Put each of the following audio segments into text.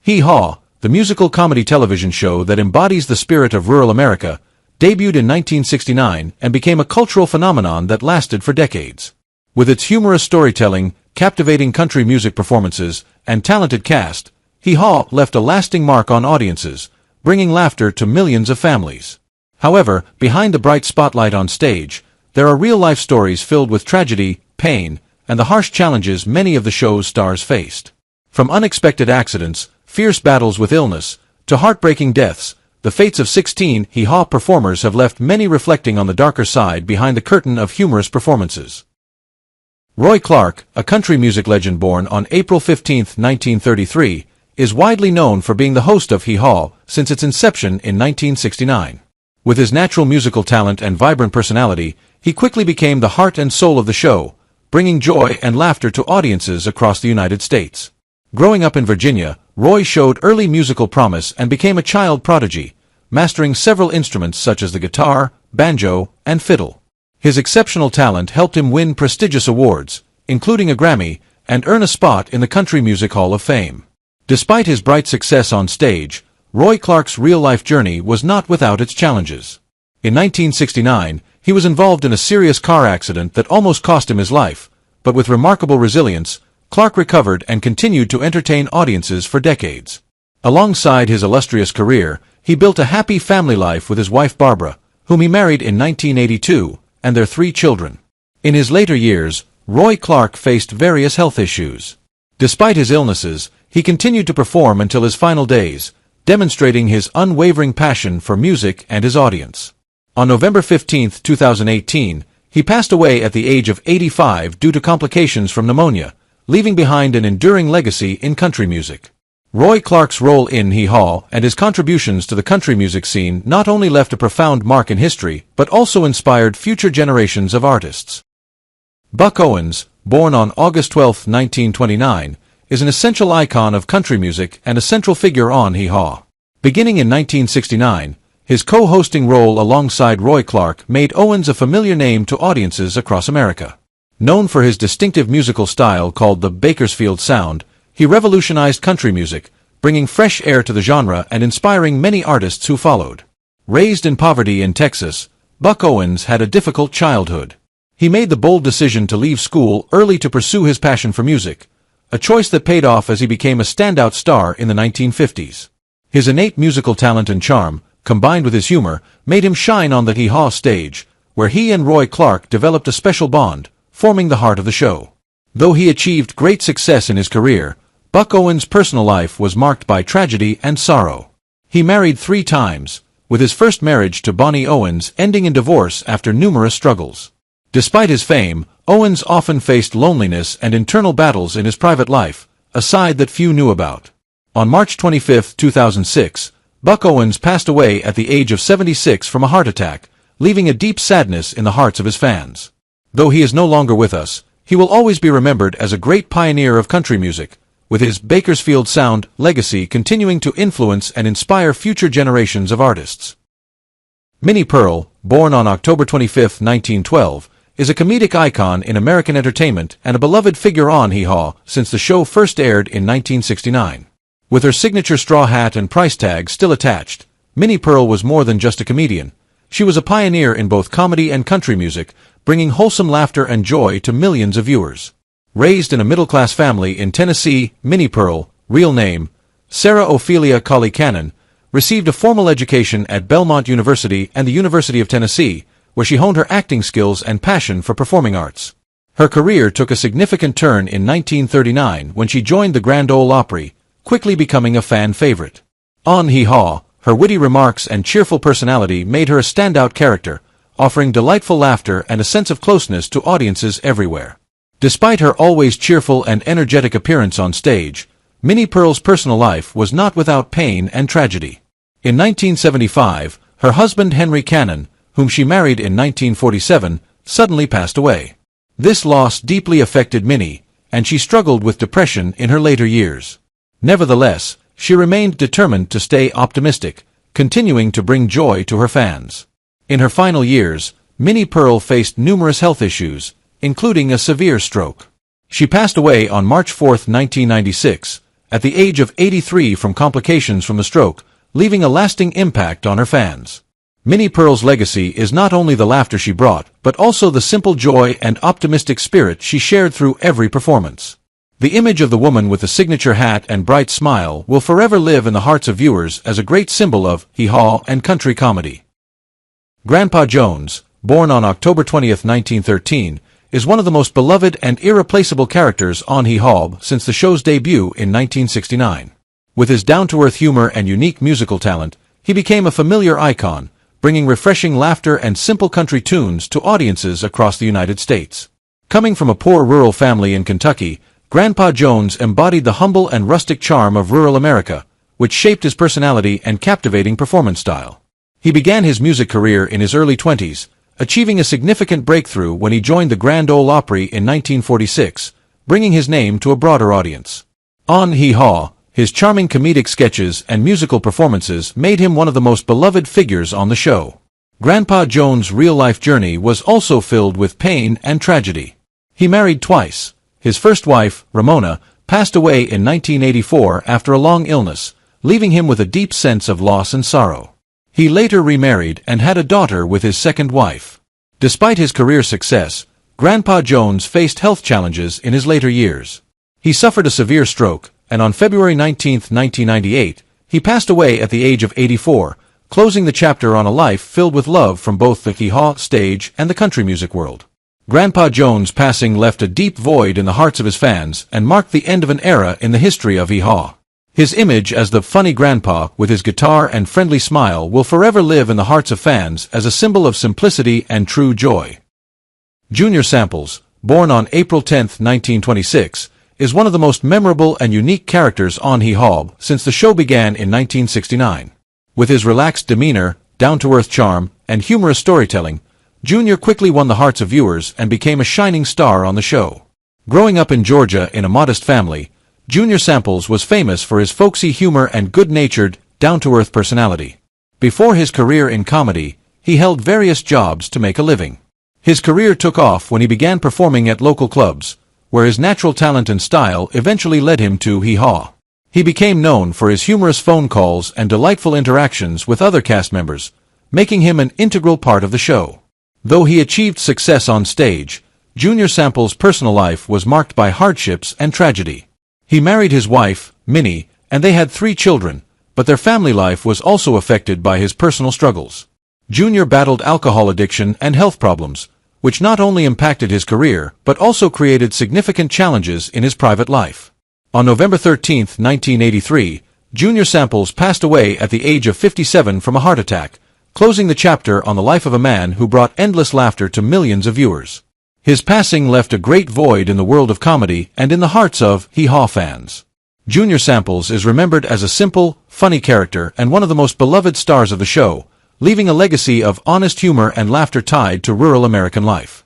Hee Haw, the musical comedy television show that embodies the spirit of rural America, debuted in 1969 and became a cultural phenomenon that lasted for decades. With its humorous storytelling, captivating country music performances, and talented cast, Hee Haw left a lasting mark on audiences, bringing laughter to millions of families. However, behind the bright spotlight on stage, there are real-life stories filled with tragedy, pain, and the harsh challenges many of the show's stars faced. From unexpected accidents, fierce battles with illness, to heartbreaking deaths, the fates of 16 Hee Haw performers have left many reflecting on the darker side behind the curtain of humorous performances. Roy Clark, a country music legend born on April 15, 1933, is widely known for being the host of Hee Haw since its inception in 1969. With his natural musical talent and vibrant personality, he quickly became the heart and soul of the show, bringing joy and laughter to audiences across the United States. Growing up in Virginia, Roy showed early musical promise and became a child prodigy, mastering several instruments such as the guitar, banjo, and fiddle. His exceptional talent helped him win prestigious awards, including a Grammy, and earn a spot in the Country Music Hall of Fame. Despite his bright success on stage, Roy Clark's real-life journey was not without its challenges. In 1969, he was involved in a serious car accident that almost cost him his life, but with remarkable resilience, Clark recovered and continued to entertain audiences for decades. Alongside his illustrious career, he built a happy family life with his wife Barbara, whom he married in 1982, and their 3 children. In his later years, Roy Clark faced various health issues. Despite his illnesses, he continued to perform until his final days, demonstrating his unwavering passion for music and his audience. On November 15, 2018, he passed away at the age of 85 due to complications from pneumonia, leaving behind an enduring legacy in country music. Roy Clark's role in Hee Haw and his contributions to the country music scene not only left a profound mark in history, but also inspired future generations of artists. Buck Owens, born on August 12, 1929, is an essential icon of country music and a central figure on Hee Haw. Beginning in 1969, his co-hosting role alongside Roy Clark made Owens a familiar name to audiences across America. Known for his distinctive musical style called the Bakersfield Sound, he revolutionized country music, bringing fresh air to the genre and inspiring many artists who followed. Raised in poverty in Texas, Buck Owens had a difficult childhood. He made the bold decision to leave school early to pursue his passion for music, a choice that paid off as he became a standout star in the 1950s. His innate musical talent and charm, combined with his humor, made him shine on the Hee Haw stage, where he and Roy Clark developed a special bond, forming the heart of the show. Though he achieved great success in his career, Buck Owens' personal life was marked by tragedy and sorrow. He married 3 times, with his first marriage to Bonnie Owens ending in divorce after numerous struggles. Despite his fame, Owens often faced loneliness and internal battles in his private life, a side that few knew about. On March 25, 2006, Buck Owens passed away at the age of 76 from a heart attack, leaving a deep sadness in the hearts of his fans. Though he is no longer with us, he will always be remembered as a great pioneer of country music, with his Bakersfield Sound legacy continuing to influence and inspire future generations of artists. Minnie Pearl, born on October 25, 1912, is a comedic icon in American entertainment and a beloved figure on Hee Haw since the show first aired in 1969. With her signature straw hat and price tag still attached, Minnie Pearl was more than just a comedian. She was a pioneer in both comedy and country music, bringing wholesome laughter and joy to millions of viewers. Raised in a middle-class family in Tennessee, Minnie Pearl, real name Sarah Ophelia Colley Cannon, received a formal education at Belmont University and the University of Tennessee, where she honed her acting skills and passion for performing arts. Her career took a significant turn in 1939 when she joined the Grand Ole Opry, quickly becoming a fan favorite. On Hee Haw, her witty remarks and cheerful personality made her a standout character, offering delightful laughter and a sense of closeness to audiences everywhere. Despite her always cheerful and energetic appearance on stage, Minnie Pearl's personal life was not without pain and tragedy. In 1975, her husband Henry Cannon, whom she married in 1947, suddenly passed away. This loss deeply affected Minnie, and she struggled with depression in her later years. Nevertheless, she remained determined to stay optimistic, continuing to bring joy to her fans. In her final years, Minnie Pearl faced numerous health issues, including a severe stroke. She passed away on March 4, 1996, at the age of 83 from complications from the stroke, leaving a lasting impact on her fans. Minnie Pearl's legacy is not only the laughter she brought, but also the simple joy and optimistic spirit she shared through every performance. The image of the woman with the signature hat and bright smile will forever live in the hearts of viewers as a great symbol of hee haw and country comedy. Grandpa Jones, born on October 20, 1913, is one of the most beloved and irreplaceable characters on Hee Haw since the show's debut in 1969. With his down-to-earth humor and unique musical talent, he became a familiar icon, bringing refreshing laughter and simple country tunes to audiences across the United States. Coming from a poor rural family in Kentucky, Grandpa Jones embodied the humble and rustic charm of rural America, which shaped his personality and captivating performance style. He began his music career in his early 20s, achieving a significant breakthrough when he joined the Grand Ole Opry in 1946, bringing his name to a broader audience. On Hee Haw, his charming comedic sketches and musical performances made him one of the most beloved figures on the show. Grandpa Jones' real-life journey was also filled with pain and tragedy. He married twice. His first wife, Ramona, passed away in 1984 after a long illness, leaving him with a deep sense of loss and sorrow. He later remarried and had a daughter with his second wife. Despite his career success, Grandpa Jones faced health challenges in his later years. He suffered a severe stroke, and on February 19, 1998, he passed away at the age of 84, closing the chapter on a life filled with love from both the hee haw stage and the country music world. Grandpa Jones' passing left a deep void in the hearts of his fans and marked the end of an era in the history of hee haw. His image as the funny grandpa with his guitar and friendly smile will forever live in the hearts of fans as a symbol of simplicity and true joy. Junior Samples, born on April 10, 1926, is one of the most memorable and unique characters on Hee Haw since the show began in 1969. With his relaxed demeanor, down-to-earth charm, and humorous storytelling, Junior quickly won the hearts of viewers and became a shining star on the show. Growing up in Georgia in a modest family, Junior Samples was famous for his folksy humor and good-natured, down-to-earth personality. Before his career in comedy, he held various jobs to make a living. His career took off when he began performing at local clubs, where his natural talent and style eventually led him to Hee Haw. He became known for his humorous phone calls and delightful interactions with other cast members, making him an integral part of the show. Though he achieved success on stage, Junior Samples' personal life was marked by hardships and tragedy. He married his wife, Minnie, and they had 3 children, but their family life was also affected by his personal struggles. Junior battled alcohol addiction and health problems, which not only impacted his career, but also created significant challenges in his private life. On November 13, 1983, Junior Samples passed away at the age of 57 from a heart attack, closing the chapter on the life of a man who brought endless laughter to millions of viewers. His passing left a great void in the world of comedy and in the hearts of Hee Haw fans. Junior Samples is remembered as a simple, funny character and one of the most beloved stars of the show, leaving a legacy of honest humor and laughter tied to rural American life.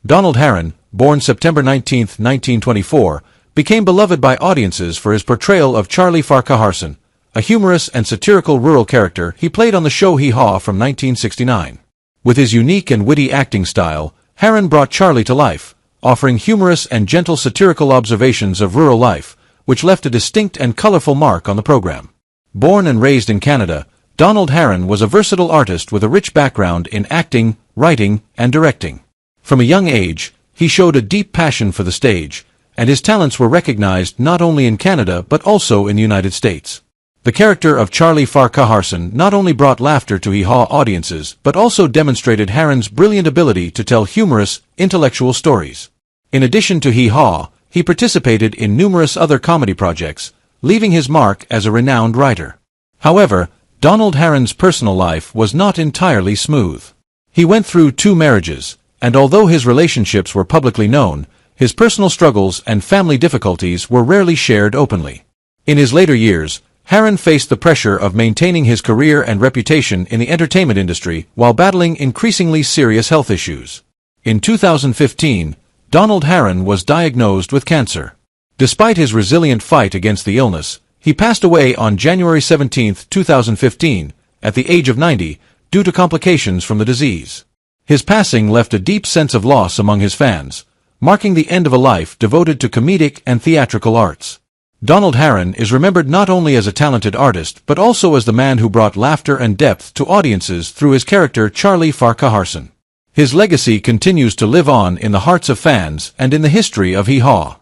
Donald Harron, born September 19, 1924, became beloved by audiences for his portrayal of Charlie Farquharson, a humorous and satirical rural character he played on the show Hee Haw from 1969. With his unique and witty acting style, Harron brought Charlie to life, offering humorous and gentle satirical observations of rural life, which left a distinct and colorful mark on the program. Born and raised in Canada, Donald Harron was a versatile artist with a rich background in acting, writing, and directing. From a young age, he showed a deep passion for the stage, and his talents were recognized not only in Canada but also in the United States. The character of Charlie Farquharson not only brought laughter to Hee Haw audiences but also demonstrated Harron's brilliant ability to tell humorous, intellectual stories. In addition to Hee Haw, he participated in numerous other comedy projects, leaving his mark as a renowned writer. However, Donald Harron's personal life was not entirely smooth. He went through 2 marriages, and although his relationships were publicly known, his personal struggles and family difficulties were rarely shared openly. In his later years, Harron faced the pressure of maintaining his career and reputation in the entertainment industry while battling increasingly serious health issues. In 2015, Donald Harron was diagnosed with cancer. Despite his resilient fight against the illness, he passed away on January 17, 2015, at the age of 90, due to complications from the disease. His passing left a deep sense of loss among his fans, marking the end of a life devoted to comedic and theatrical arts. Donald Harron is remembered not only as a talented artist but also as the man who brought laughter and depth to audiences through his character Charlie Farquharson. His legacy continues to live on in the hearts of fans and in the history of Hee Haw.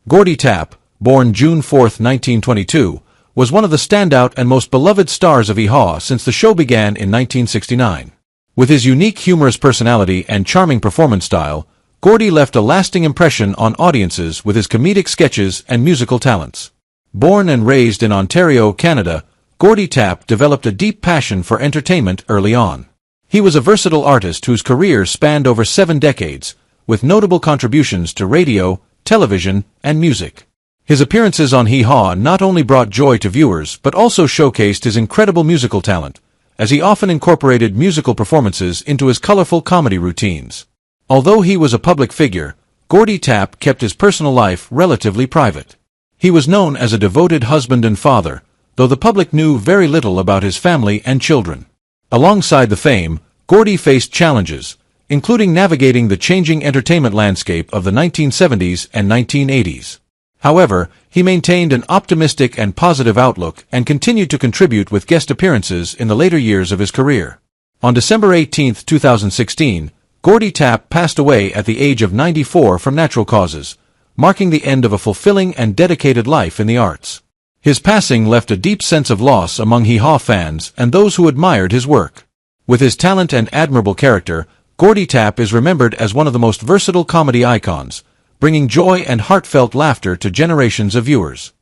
Gordy Tapp, born June 4, 1922, was one of the standout and most beloved stars of Hee Haw since the show began in 1969. With his unique humorous personality and charming performance style, Gordy left a lasting impression on audiences with his comedic sketches and musical talents. Born and raised in Ontario, Canada, Gordy Tapp developed a deep passion for entertainment early on. He was a versatile artist whose career spanned over 7 decades, with notable contributions to radio, television, and music. His appearances on Hee Haw not only brought joy to viewers but also showcased his incredible musical talent, as he often incorporated musical performances into his colorful comedy routines. Although he was a public figure, Gordy Tapp kept his personal life relatively private. He was known as a devoted husband and father, though the public knew very little about his family and children. Alongside the fame, Gordy faced challenges, including navigating the changing entertainment landscape of the 1970s and 1980s. However, he maintained an optimistic and positive outlook and continued to contribute with guest appearances in the later years of his career. On December 18, 2016, Gordy Tapp passed away at the age of 94 from natural causes, marking the end of a fulfilling and dedicated life in the arts. His passing left a deep sense of loss among Hee Haw fans and those who admired his work. With his talent and admirable character, Gordy Tapp is remembered as one of the most versatile comedy icons, bringing joy and heartfelt laughter to generations of viewers.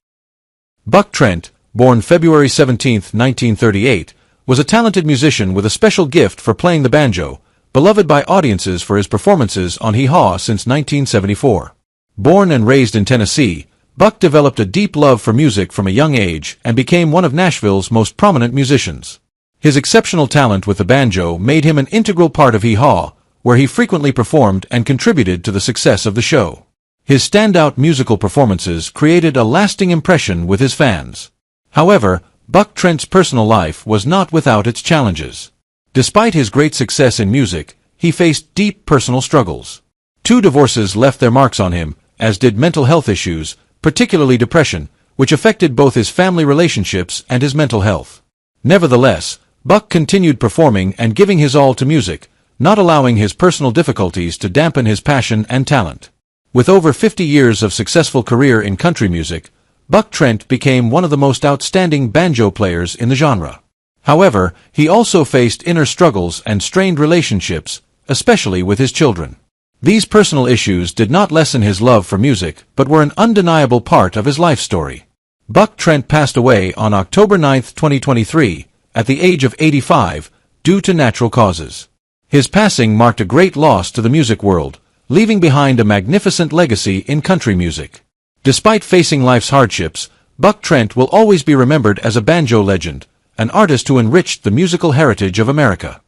Buck Trent, born February 17, 1938, was a talented musician with a special gift for playing the banjo, beloved by audiences for his performances on Hee Haw since 1974. Born and raised in Tennessee, Buck developed a deep love for music from a young age and became one of Nashville's most prominent musicians. His exceptional talent with the banjo made him an integral part of Hee Haw, where he frequently performed and contributed to the success of the show. His standout musical performances created a lasting impression with his fans. However, Buck Trent's personal life was not without its challenges. Despite his great success in music, he faced deep personal struggles. 2 divorces left their marks on him, as did mental health issues, particularly depression, which affected both his family relationships and his mental health. Nevertheless, Buck continued performing and giving his all to music, not allowing his personal difficulties to dampen his passion and talent. With over 50 years of successful career in country music, Buck Trent became one of the most outstanding banjo players in the genre. However, he also faced inner struggles and strained relationships, especially with his children. These personal issues did not lessen his love for music, but were an undeniable part of his life story. Buck Trent passed away on October 9, 2023, at the age of 85, due to natural causes. His passing marked a great loss to the music world, leaving behind a magnificent legacy in country music. Despite facing life's hardships, Buck Trent will always be remembered as a banjo legend, an artist who enriched the musical heritage of America.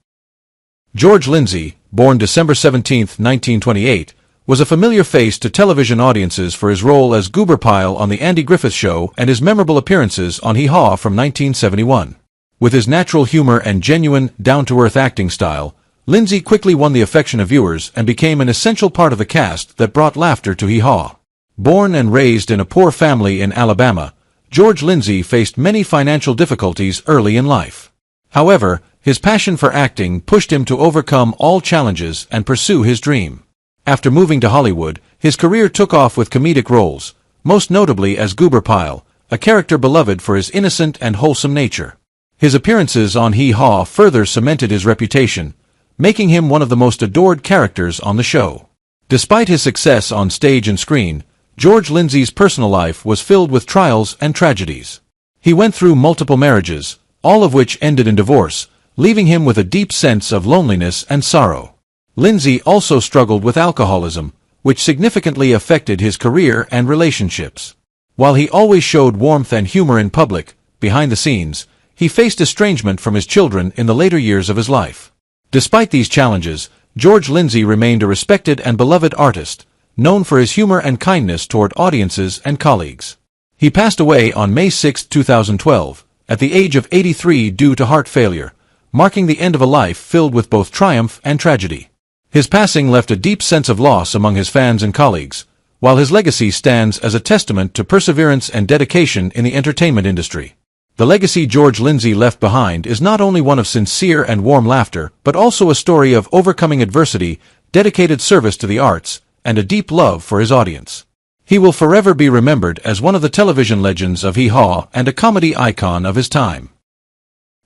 George Lindsay, born December 17, 1928, was a familiar face to television audiences for his role as Goober Pyle on The Andy Griffith Show and his memorable appearances on Hee Haw from 1971. With his natural humor and genuine, down-to-earth acting style, Lindsay quickly won the affection of viewers and became an essential part of the cast that brought laughter to Hee Haw. Born and raised in a poor family in Alabama, George Lindsay faced many financial difficulties early in life. However, his passion for acting pushed him to overcome all challenges and pursue his dream. After moving to Hollywood, his career took off with comedic roles, most notably as Goober Pyle, a character beloved for his innocent and wholesome nature. His appearances on Hee Haw further cemented his reputation, making him one of the most adored characters on the show. Despite his success on stage and screen, George Lindsay's personal life was filled with trials and tragedies. He went through multiple marriages, all of which ended in divorce, leaving him with a deep sense of loneliness and sorrow. Lindsay also struggled with alcoholism, which significantly affected his career and relationships. While he always showed warmth and humor in public, behind the scenes, he faced estrangement from his children in the later years of his life. Despite these challenges, George Lindsay remained a respected and beloved artist, known for his humor and kindness toward audiences and colleagues. He passed away on May 6, 2012, at the age of 83 due to heart failure, marking the end of a life filled with both triumph and tragedy. His passing left a deep sense of loss among his fans and colleagues, while his legacy stands as a testament to perseverance and dedication in the entertainment industry. The legacy George Lindsay left behind is not only one of sincere and warm laughter, but also a story of overcoming adversity, dedicated service to the arts, and a deep love for his audience. He will forever be remembered as one of the television legends of Hee Haw and a comedy icon of his time.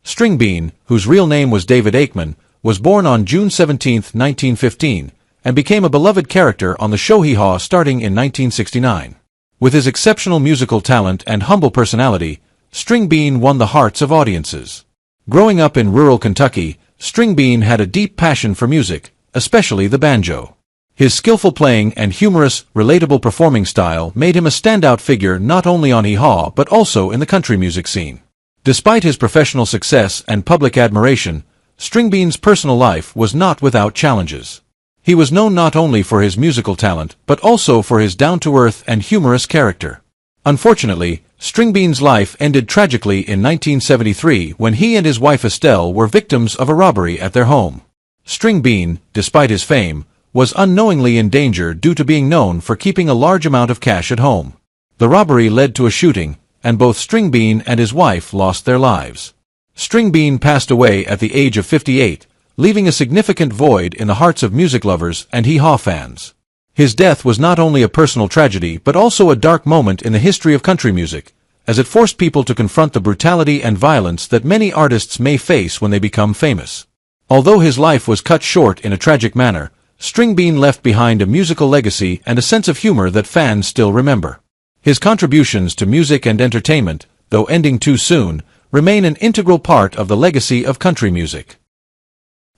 String Bean, whose real name was David Aikman, was born on June 17, 1915, and became a beloved character on the show Hee Haw starting in 1969. With his exceptional musical talent and humble personality, String Bean won the hearts of audiences. Growing up in rural Kentucky, String Bean had a deep passion for music, especially the banjo. His skillful playing and humorous, relatable performing style made him a standout figure not only on Hee Haw but also in the country music scene. Despite his professional success and public admiration, String Bean's personal life was not without challenges. He was known not only for his musical talent, but also for his down-to-earth and humorous character. Unfortunately, String Bean's life ended tragically in 1973 when he and his wife Estelle were victims of a robbery at their home. String Bean, despite his fame, was unknowingly in danger due to being known for keeping a large amount of cash at home. The robbery led to a shooting, and both String Bean and his wife lost their lives. String Bean passed away at the age of 58, leaving a significant void in the hearts of music lovers and Hee Haw fans. His death was not only a personal tragedy but also a dark moment in the history of country music, as it forced people to confront the brutality and violence that many artists may face when they become famous. Although his life was cut short in a tragic manner, String Bean left behind a musical legacy and a sense of humor that fans still remember. His contributions to music and entertainment, though ending too soon, remain an integral part of the legacy of country music.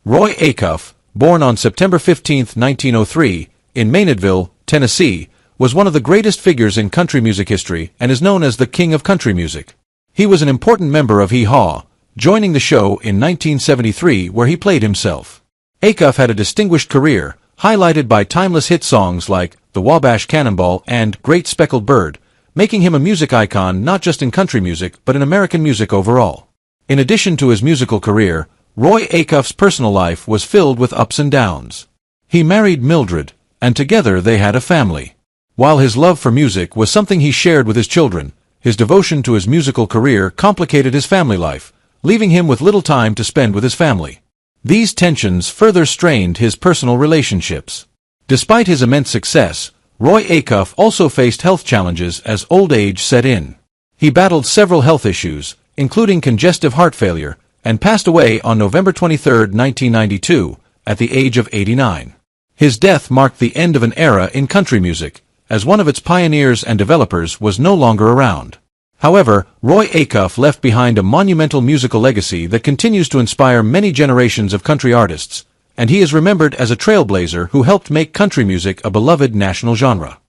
Roy Acuff, born on September 15, 1903, in Maynardville, Tennessee, was one of the greatest figures in country music history and is known as the King of Country Music. He was an important member of Hee Haw, joining the show in 1973 where he played himself. Acuff had a distinguished career, highlighted by timeless hit songs like The Wabash Cannonball and Great Speckled Bird, making him a music icon not just in country music but in American music overall. In addition to his musical career, Roy Acuff's personal life was filled with ups and downs. He married Mildred, and together they had a family. While his love for music was something he shared with his children, his devotion to his musical career complicated his family life, leaving him with little time to spend with his family. These tensions further strained his personal relationships. Despite his immense success, Roy Acuff also faced health challenges as old age set in. He battled several health issues, including congestive heart failure, and passed away on November 23, 1992, at the age of 89. His death marked the end of an era in country music, as one of its pioneers and developers was no longer around. However, Roy Acuff left behind a monumental musical legacy that continues to inspire many generations of country artists, and he is remembered as a trailblazer who helped make country music a beloved national genre.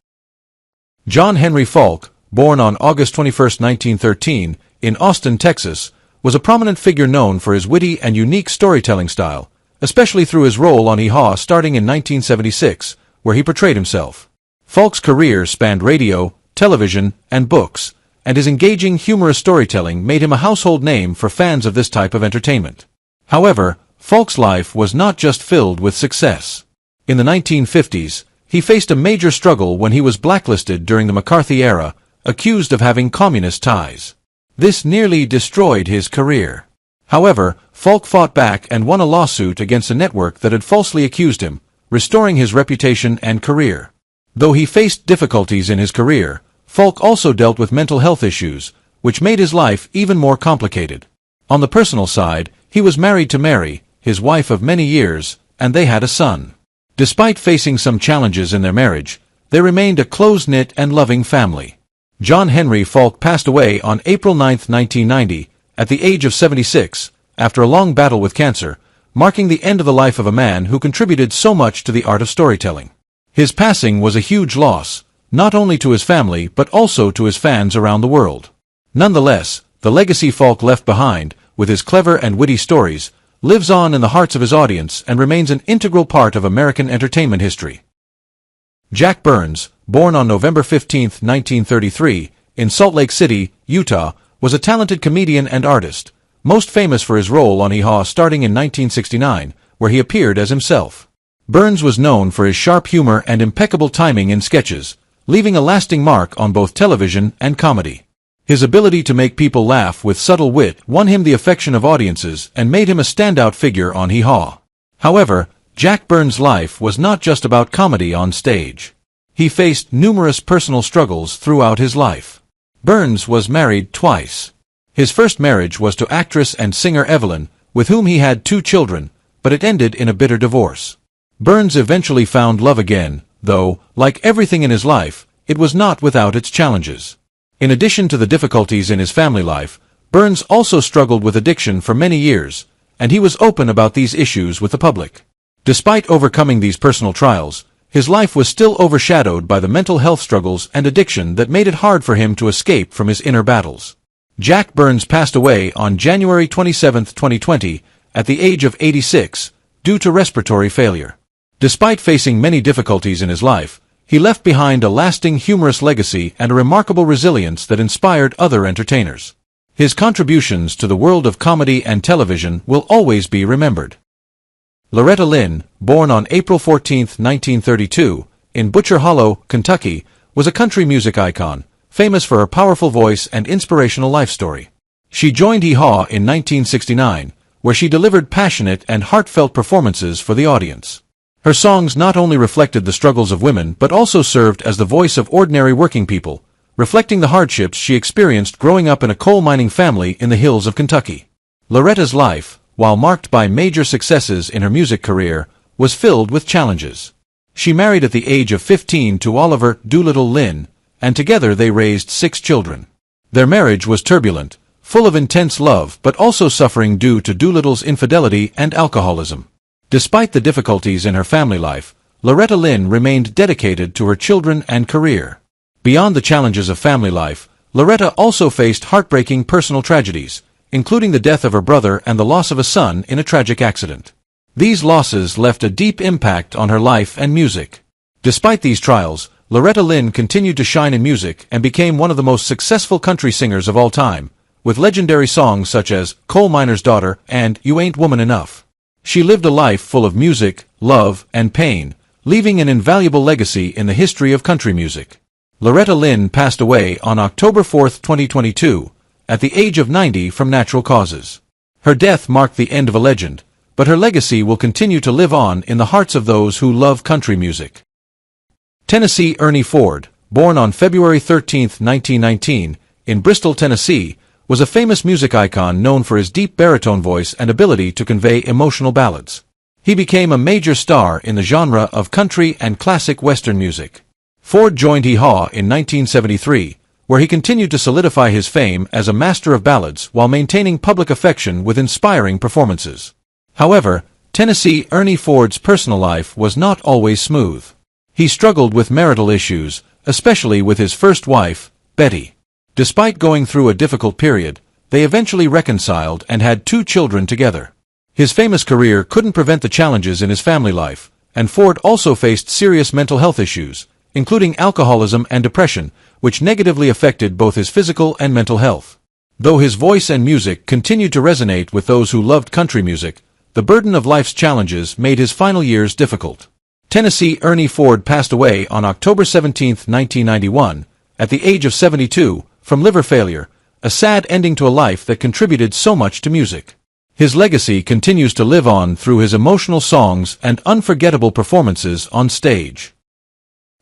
John Henry Falk, born on August 21, 1913, in Austin, Texas, was a prominent figure known for his witty and unique storytelling style, especially through his role on Hee Haw starting in 1976, where he portrayed himself. Falk's career spanned radio, television, and books, and his engaging, humorous storytelling made him a household name for fans of this type of entertainment. However, Falk's life was not just filled with success. In the 1950s, he faced a major struggle when he was blacklisted during the McCarthy era, accused of having communist ties. This nearly destroyed his career. However, Falk fought back and won a lawsuit against a network that had falsely accused him, restoring his reputation and career. Though he faced difficulties in his career, Falk also dealt with mental health issues, which made his life even more complicated. On the personal side, he was married to Mary, his wife of many years, and they had a son. Despite facing some challenges in their marriage, they remained a close-knit and loving family. John Henry Falk passed away on April 9, 1990, at the age of 76, after a long battle with cancer, marking the end of the life of a man who contributed so much to the art of storytelling. His passing was a huge loss, not only to his family but also to his fans around the world. Nonetheless, the legacy Falk left behind, with his clever and witty stories, lives on in the hearts of his audience and remains an integral part of American entertainment history. Jack Burns, born on November 15, 1933, in Salt Lake City, Utah, was a talented comedian and artist, most famous for his role on Hee Haw starting in 1969, where he appeared as himself. Burns was known for his sharp humor and impeccable timing in sketches, leaving a lasting mark on both television and comedy. His ability to make people laugh with subtle wit won him the affection of audiences and made him a standout figure on Hee Haw. However, Jack Burns' life was not just about comedy on stage. He faced numerous personal struggles throughout his life. Burns was married twice. His first marriage was to actress and singer Evelyn, with whom he had 2 children, but it ended in a bitter divorce. Burns eventually found love again, though, like everything in his life, it was not without its challenges. In addition to the difficulties in his family life, Burns also struggled with addiction for many years, and he was open about these issues with the public. Despite overcoming these personal trials, his life was still overshadowed by the mental health struggles and addiction that made it hard for him to escape from his inner battles. Jack Burns passed away on January 27, 2020, at the age of 86, due to respiratory failure. Despite facing many difficulties in his life, he left behind a lasting humorous legacy and a remarkable resilience that inspired other entertainers. His contributions to the world of comedy and television will always be remembered. Loretta Lynn, born on April 14, 1932, in Butcher Hollow, Kentucky, was a country music icon, famous for her powerful voice and inspirational life story. She joined Hee Haw in 1969, where she delivered passionate and heartfelt performances for the audience. Her songs not only reflected the struggles of women but also served as the voice of ordinary working people, reflecting the hardships she experienced growing up in a coal mining family in the hills of Kentucky. Loretta's life, while marked by major successes in her music career, was filled with challenges. She married at the age of 15 to Oliver Doolittle Lynn, and together they raised 6 children. Their marriage was turbulent, full of intense love but also suffering due to Doolittle's infidelity and alcoholism. Despite the difficulties in her family life, Loretta Lynn remained dedicated to her children and career. Beyond the challenges of family life, Loretta also faced heartbreaking personal tragedies, including the death of her brother and the loss of a son in a tragic accident. These losses left a deep impact on her life and music. Despite these trials, Loretta Lynn continued to shine in music and became one of the most successful country singers of all time, with legendary songs such as Coal Miner's Daughter and You Ain't Woman Enough. She lived a life full of music, love, and pain, leaving an invaluable legacy in the history of country music. Loretta Lynn passed away on October 4, 2022, at the age of 90 from natural causes. Her death marked the end of a legend, but her legacy will continue to live on in the hearts of those who love country music. Tennessee Ernie Ford, born on February 13, 1919, in Bristol, Tennessee, was a famous music icon known for his deep baritone voice and ability to convey emotional ballads. He became a major star in the genre of country and classic Western music. Ford joined Hee Haw in 1973, where he continued to solidify his fame as a master of ballads while maintaining public affection with inspiring performances. However, Tennessee Ernie Ford's personal life was not always smooth. He struggled with marital issues, especially with his first wife, Betty. Despite going through a difficult period, they eventually reconciled and had 2 children together. His famous career couldn't prevent the challenges in his family life, and Ford also faced serious mental health issues, including alcoholism and depression, which negatively affected both his physical and mental health. Though his voice and music continued to resonate with those who loved country music, the burden of life's challenges made his final years difficult. Tennessee Ernie Ford passed away on October 17, 1991, at the age of 72, from liver failure, a sad ending to a life that contributed so much to music. His legacy continues to live on through his emotional songs and unforgettable performances on stage.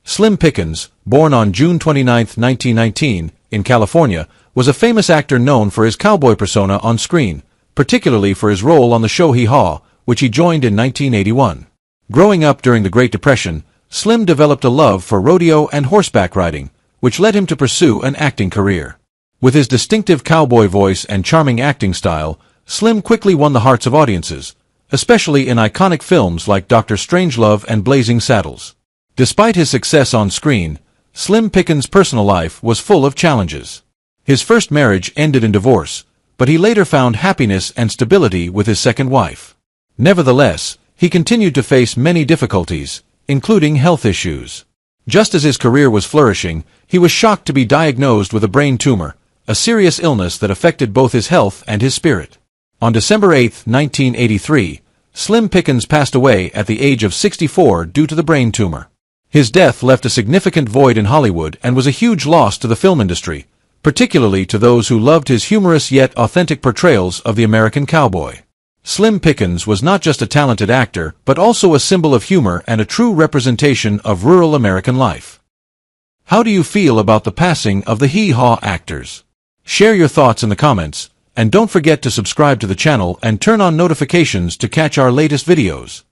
Slim Pickens, born on June 29, 1919, in California, was a famous actor known for his cowboy persona on screen, particularly for his role on the show Hee Haw, which he joined in 1981. Growing up during the Great Depression, Slim developed a love for rodeo and horseback riding, which led him to pursue an acting career. With his distinctive cowboy voice and charming acting style, Slim quickly won the hearts of audiences, especially in iconic films like Dr. Strangelove and Blazing Saddles. Despite his success on screen, Slim Pickens' personal life was full of challenges. His first marriage ended in divorce, but he later found happiness and stability with his second wife. Nevertheless, he continued to face many difficulties, including health issues. Just as his career was flourishing, he was shocked to be diagnosed with a brain tumor, a serious illness that affected both his health and his spirit. On December 8, 1983, Slim Pickens passed away at the age of 64 due to the brain tumor. His death left a significant void in Hollywood and was a huge loss to the film industry, particularly to those who loved his humorous yet authentic portrayals of the American cowboy. Slim Pickens was not just a talented actor, but also a symbol of humor and a true representation of rural American life. How do you feel about the passing of the Hee Haw actors? Share your thoughts in the comments, and don't forget to subscribe to the channel and turn on notifications to catch our latest videos.